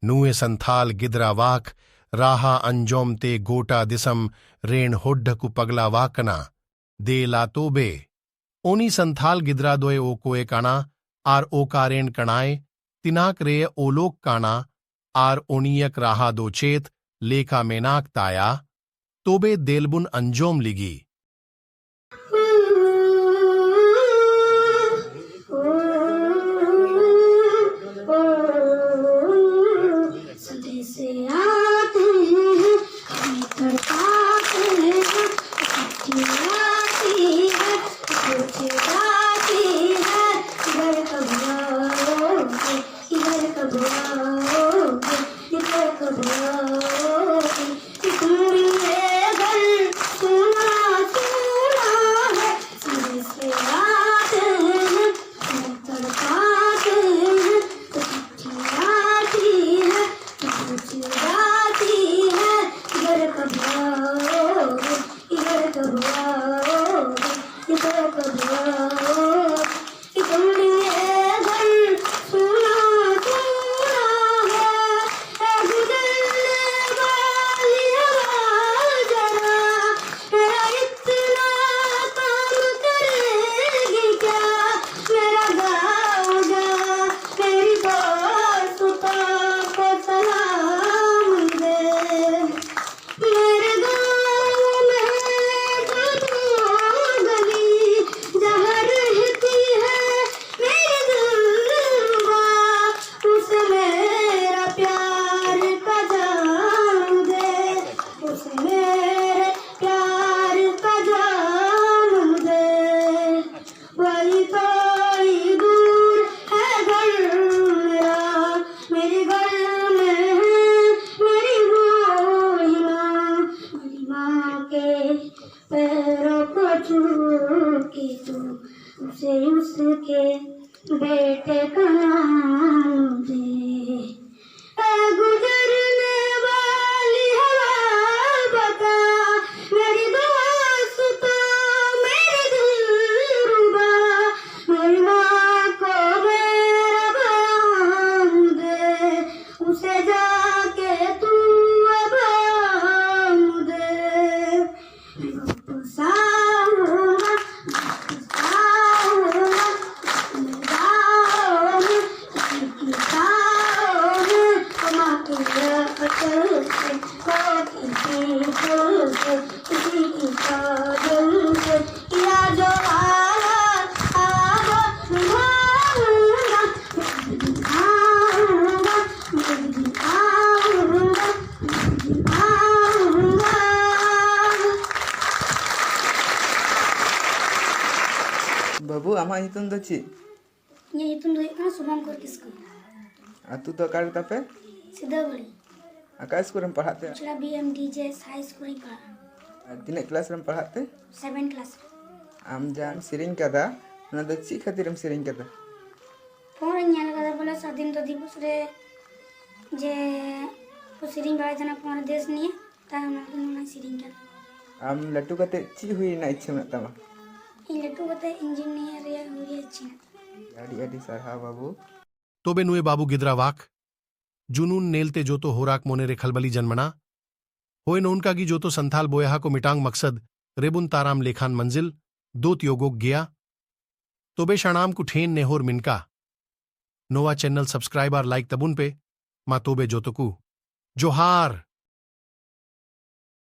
नुए संथाल गिदरा वाक राहा अंजोम ते गोटा दिसम रेण होड्ढकु पगला वाकना दे लातोबे ओनी संथाल गिदरा दोए ओकोए काना आर ओकारेण कणाए तिनाक रे ओलोक काना आर ओनियक राहा दो चेत लेखा मेनाक ताया तोबे देलबुन अंजोम लिगी उसके बेटे का नाम दे गुजरने वाली हवा बता मेरी दोस्त तो मेरे दिलरुबा मेरी माँ को मेरा बयान दे उसे जाके तू बयान दे बाबू आमा nyutum do ची nyutum do kana Subhankar Kisku atau do kar tape Sidawari akas kurang pahat te chula BMDJ high school ka tinak kelas ram pahat te 7 class am jang sering kada na do ची khatiram sering kada kor nyal kada bola sadin to divos re je ko sering ba jana pon desh niye ta na sering kada am latu kate ची hui na ichha na tama electro बता engineer या हुई अच्छी आदि आदि सरहा बाबू तोबे नुए बाबू गिदरा वाक जुनून नेलते जो तो होराक मोने रे खलबली जन्मना होए न उनका की जो तो संथाल बोयहा को मिटांग मकसद रेबुन ताराम लेखान मंजिल दोत योगोक गया तोबे शणाम कुठेन नेहोर मिनका नोवा चैनल सब्सक्राइबर लाइक तबुन पे मा तोबे जोतकू जोहार।